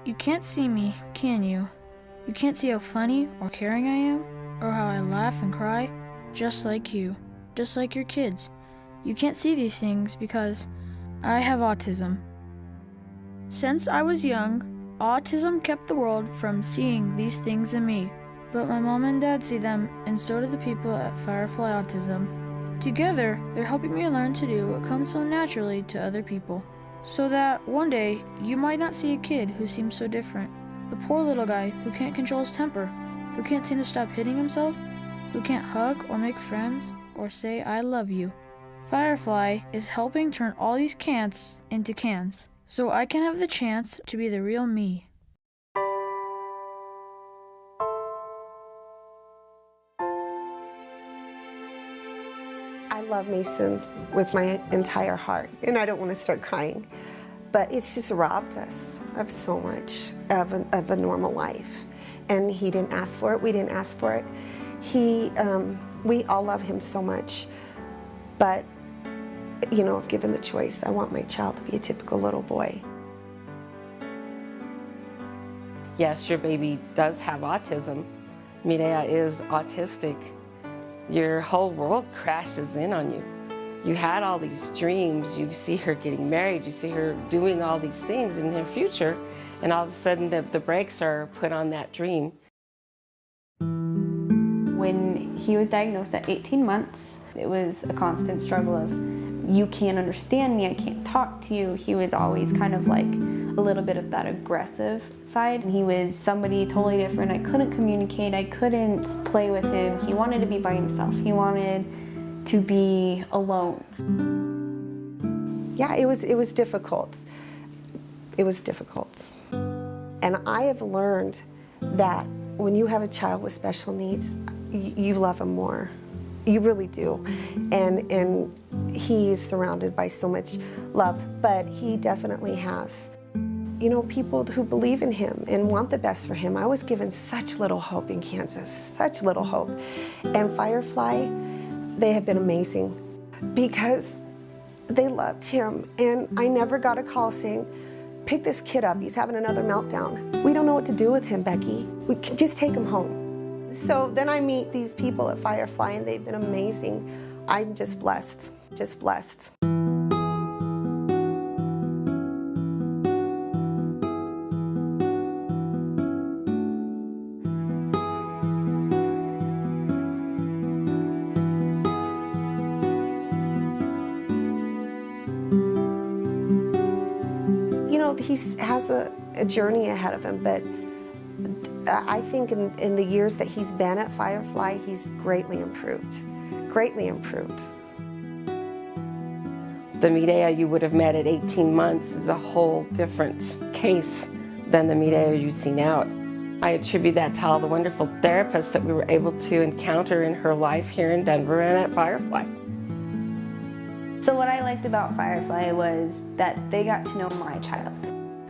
You can't see me, can you? You can't see how funny or caring I am, or how I laugh and cry, just like you, just like your kids. You can't see these things because I have autism. Since I was young, autism kept the world from seeing these things in me, but my mom and dad see them, and so do the people at Firefly Autism. Together, they're helping me learn to do what comes so naturally to other people, so that one day you might not see a kid who seems so different. The poor little guy who can't control his temper, who can't seem to stop hitting himself, who can't hug or make friends or say I love you. Firefly is helping turn all these can'ts into cans, so I can have the chance to be the real me. I love Mason with my entire heart, and I don't want to start crying, but it's just robbed us of so much of a normal life. And he didn't ask for it, we didn't ask for it. We all love him so much, but you know, if given the choice, I want my child to be a typical little boy. Yes, your baby does have autism. Mireya is autistic. Your whole world crashes in on you. You had all these dreams, you see her getting married, you see her doing all these things in her future, and all of a sudden the brakes are put on that dream. When he was diagnosed at 18 months, it was a constant struggle of, you can't understand me, I can't talk to you. He was always kind of like a little bit of that aggressive side. And he was somebody totally different. I couldn't communicate, I couldn't play with him. He wanted to be by himself. He wanted to be alone. Yeah, it was difficult. It was difficult. And I have learned that when you have a child with special needs, you love him more. You really do. And he's surrounded by so much love, but he definitely has, you know, people who believe in him and want the best for him. I was given such little hope in Kansas, such little hope. And Firefly, they have been amazing because they loved him. And I never got a call saying, pick this kid up, he's having another meltdown. We don't know what to do with him, Becky. We can just take him home. So then I meet these people at Firefly and they've been amazing. I'm just blessed, just blessed. You know, he has a journey ahead of him, but I think in the years that he's been at Firefly, he's greatly improved, greatly improved. The Mireya you would have met at 18 months is a whole different case than the Mireya you see now. I attribute that to all the wonderful therapists that we were able to encounter in her life here in Denver and at Firefly. So what I liked about Firefly was that they got to know my child,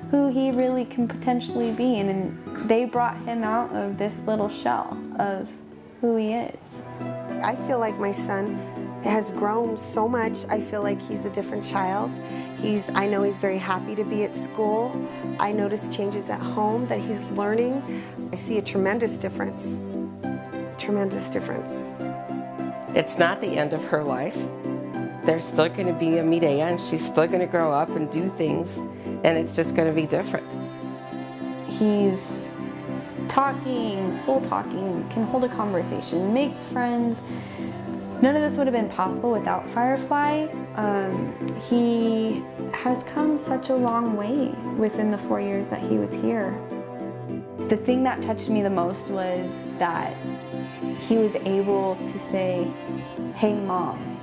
who he really can potentially be, and they brought him out of this little shell of who he is. I feel like my son has grown so much. I feel like he's a different child. I know he's very happy to be at school. I notice changes at home that he's learning. I see a tremendous difference, tremendous difference. It's not the end of her life. There's still going to be a Mireya, and she's still going to grow up and do things, and it's just going to be different. He's talking, full talking, can hold a conversation, makes friends. None of this would have been possible without Firefly. He has come such a long way within the 4 years that he was here. The thing that touched me the most was that he was able to say, hey mom,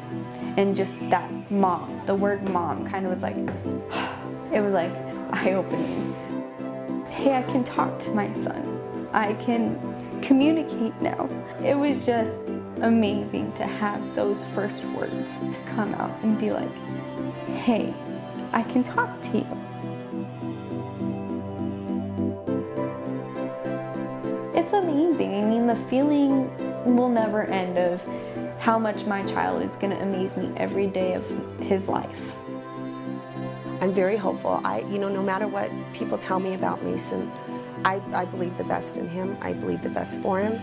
and just that mom, the word mom kind of was like, it was like eye-opening. Hey, I can talk to my son. I can communicate now. It was just amazing to have those first words to come out and be like, hey, I can talk to you. It's amazing. I mean, the feeling will never end of how much my child is going to amaze me every day of his life. I'm very hopeful. No matter what people tell me about Mason, I believe the best in him. I believe the best for him.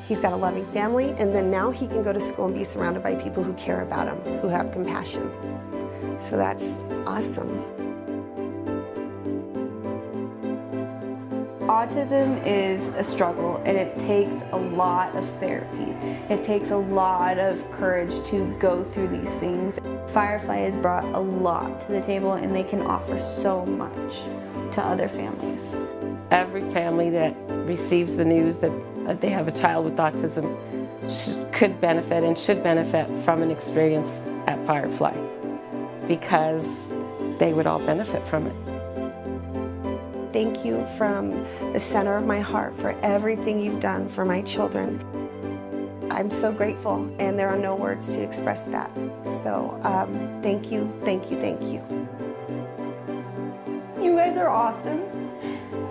He's got a loving family, and then now he can go to school and be surrounded by people who care about him, who have compassion. So that's awesome. Autism is a struggle, and it takes a lot of therapies. It takes a lot of courage to go through these things. Firefly has brought a lot to the table, and they can offer so much to other families. Every family that receives the news that they have a child with autism could benefit and should benefit from an experience at Firefly, because they would all benefit from it. Thank you from the center of my heart for everything you've done for my children. I'm so grateful, and there are no words to express that. So thank you, thank you, thank you. You guys are awesome.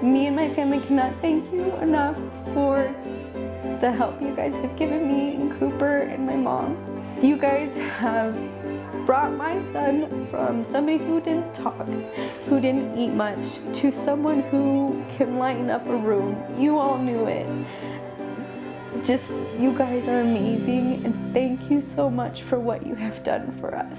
Me and my family cannot thank you enough for the help you guys have given me and Cooper and my mom. You guys have brought my son from somebody who didn't talk, who didn't eat much, to someone who can lighten up a room. You all knew it. You guys are amazing, and thank you so much for what you have done for us.